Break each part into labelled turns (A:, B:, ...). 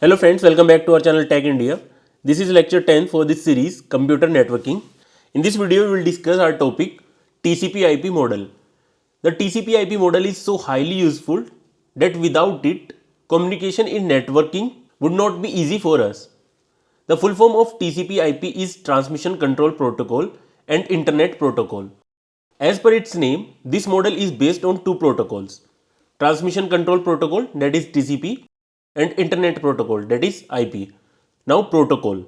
A: Hello friends, welcome back to our channel Tech India. This is lecture 10 for this series, Computer Networking. In this video, we will discuss our topic, TCP/IP model. The TCP/IP model is so highly useful that without it, communication in networking would not be easy for us. The full form of TCP/IP is Transmission Control Protocol and Internet Protocol. As per its name, this model is based on two protocols, Transmission Control Protocol, that is TCP, and Internet Protocol, that is IP. Now, protocol.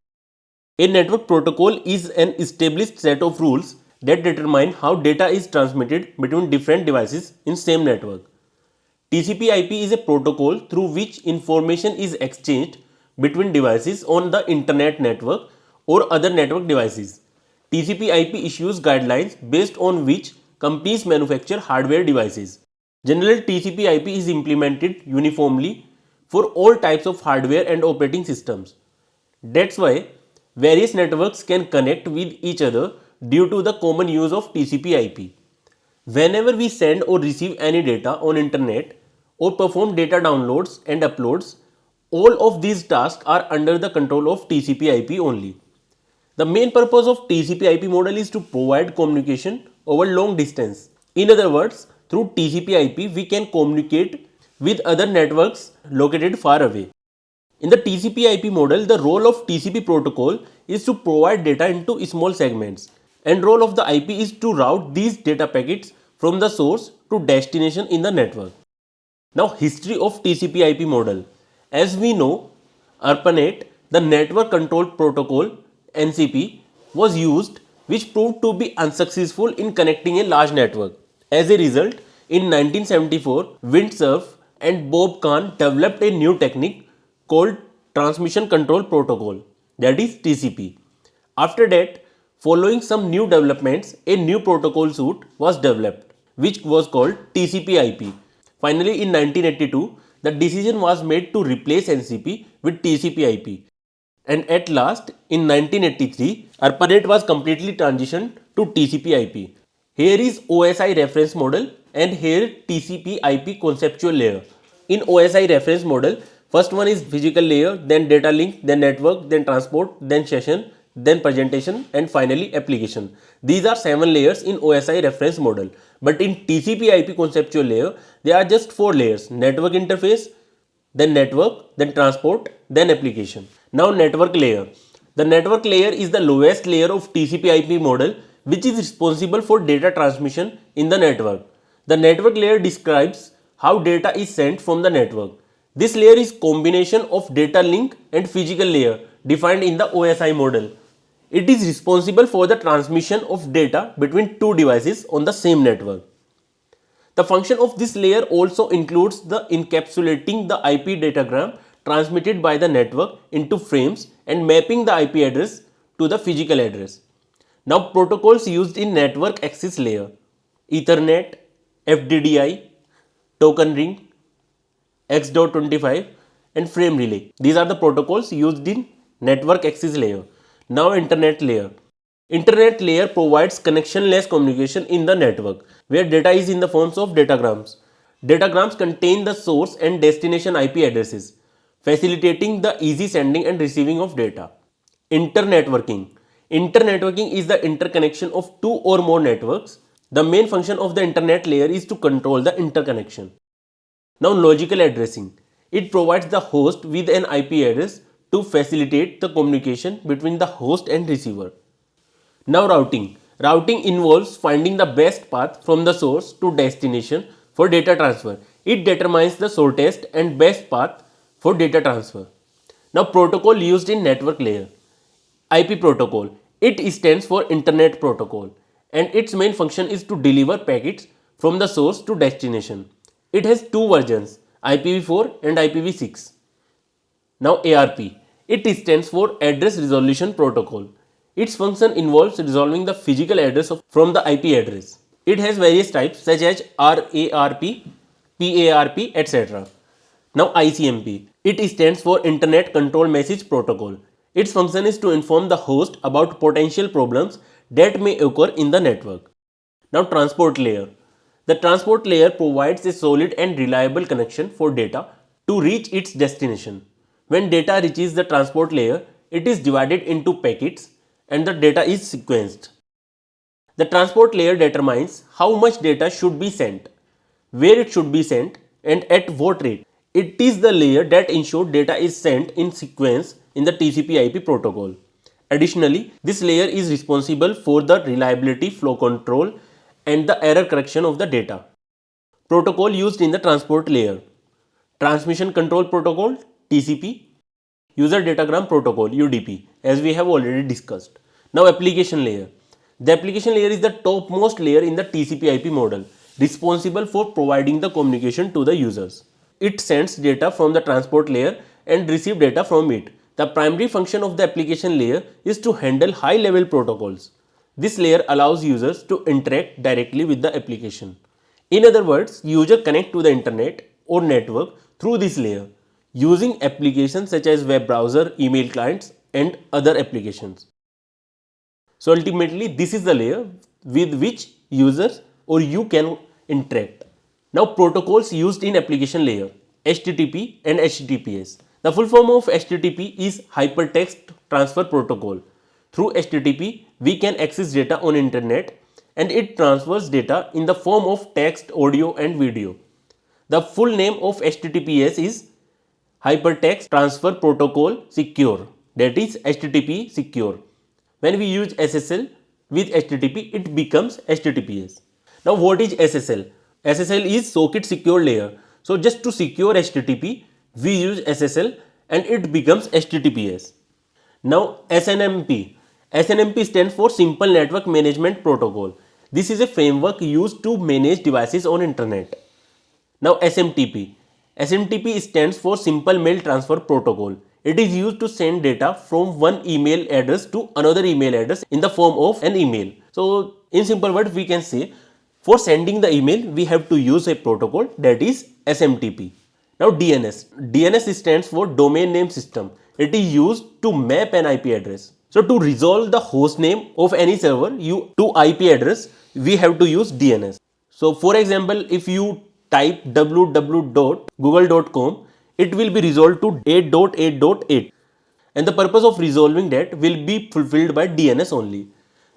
A: A network protocol is an established set of rules that determine how data is transmitted between different devices in same network. TCP/IP is a protocol through which information is exchanged between devices on the internet network or other network devices. TCP/IP issues guidelines based on which companies manufacture hardware devices. Generally, TCP/IP is implemented uniformly for all types of hardware and operating systems. That's why various networks can connect with each other due to the common use of TCP/IP. Whenever we send or receive any data on internet or perform data downloads and uploads, all of these tasks are under the control of TCP/IP only. The main purpose of TCP/IP model is to provide communication over long distance. In other words, through TCP/IP we can communicate with other networks located far away. In the TCP/IP model, the role of TCP protocol is to provide data into small segments, and role of the IP is to route these data packets from the source to destination in the network. Now, history of TCP/IP model. As we know, ARPANET, the Network Control Protocol (NCP), was used, which proved to be unsuccessful in connecting a large network. As a result, in 1974, Windsurf and Bob Kahn developed a new technique called Transmission Control Protocol, that is TCP. After that, following some new developments, a new protocol suite was developed, which was called TCP/IP. Finally, in 1982, the decision was made to replace NCP with TCP/IP. And at last, in 1983, ARPANET was completely transitioned to TCP/IP. Here is OSI reference model and here TCP/IP conceptual layer. In OSI reference model, first one is physical layer, then data link, then network, then transport, then session, then presentation, and finally application. These are 7 layers in OSI reference model. But in TCP/IP conceptual layer, there are just 4 layers: network interface, then network, then transport, then application. Now, network layer. The network layer is the lowest layer of TCP/IP model, which is responsible for data transmission in the network. The network layer describes how data is sent from the network. This layer is combination of data link and physical layer defined in the OSI model. It is responsible for the transmission of data between two devices on the same network. The function of this layer also includes the encapsulating the IP datagram transmitted by the network into frames and mapping the IP address to the physical address. Now, protocols used in network access layer: Ethernet, FDDI, token ring, X.25 and frame relay. These are the protocols used in network access layer. Now, internet layer. Internet layer provides connectionless communication in the network where data is in the forms of datagrams. Datagrams contain the source and destination IP addresses, facilitating the easy sending and receiving of data. Internetworking. Internetworking is the interconnection of two or more networks. The main function of the internet layer is to control the interconnection. Now, logical addressing. It provides the host with an IP address to facilitate the communication between the host and receiver. Now, routing. Routing involves finding the best path from the source to destination for data transfer. It determines the shortest and best path for data transfer. Now, protocol used in network layer. IP protocol. It stands for Internet Protocol and its main function is to deliver packets from the source to destination. It has two versions, IPv4 and IPv6. Now, ARP. It stands for Address Resolution Protocol. Its function involves resolving the physical address from the IP address. It has various types such as RARP, PARP, etc. Now, ICMP. It stands for Internet Control Message Protocol. Its function is to inform the host about potential problems that may occur in the network. Now, transport layer. The transport layer provides a solid and reliable connection for data to reach its destination. When data reaches the transport layer, it is divided into packets and the data is sequenced. The transport layer determines how much data should be sent, where it should be sent, and at what rate. It is the layer that ensures data is sent in sequence in the TCP/IP protocol. Additionally, this layer is responsible for the reliability, flow control, and the error correction of the data. Protocol used in the transport layer: Transmission Control Protocol (TCP), User Datagram Protocol (UDP), as we have already discussed. Now, application layer. The application layer is the topmost layer in the TCP/IP model, responsible for providing the communication to the users. It sends data from the transport layer and receives data from it. The primary function of the application layer is to handle high-level protocols. This layer allows users to interact directly with the application. In other words, user connect to the internet or network through this layer, using applications such as web browser, email clients, and other applications. So ultimately, this is the layer with which users or you can interact. Now, protocols used in application layer: HTTP and HTTPS. The full form of HTTP is Hypertext Transfer Protocol. Through HTTP, we can access data on internet and it transfers data in the form of text, audio, and video. The full name of HTTPS is Hypertext Transfer Protocol Secure, that is HTTP Secure. When we use SSL with HTTP, it becomes HTTPS. Now, what is SSL? SSL is Socket Secure Layer. So, just to secure HTTP, we use SSL and it becomes HTTPS. Now, SNMP. SNMP stands for Simple Network Management Protocol. This is a framework used to manage devices on internet. Now, SMTP. SMTP stands for Simple Mail Transfer Protocol. It is used to send data from one email address to another email address in the form of an email. So, in simple words, we can say for sending the email, we have to use a protocol, that is SMTP. Now, DNS. DNS stands for Domain Name System. It is used to map an IP address. So, to resolve the host name of any server to IP address, we have to use DNS. So, for example, if you type www.google.com, it will be resolved to 8.8.8, and the purpose of resolving that will be fulfilled by DNS only.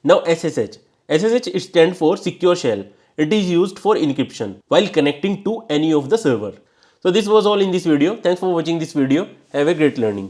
A: Now, SSH. SSH stands for Secure Shell. It is used for encryption while connecting to any of the server. So, this was all in this video. Thanks for watching this video. Have a great learning.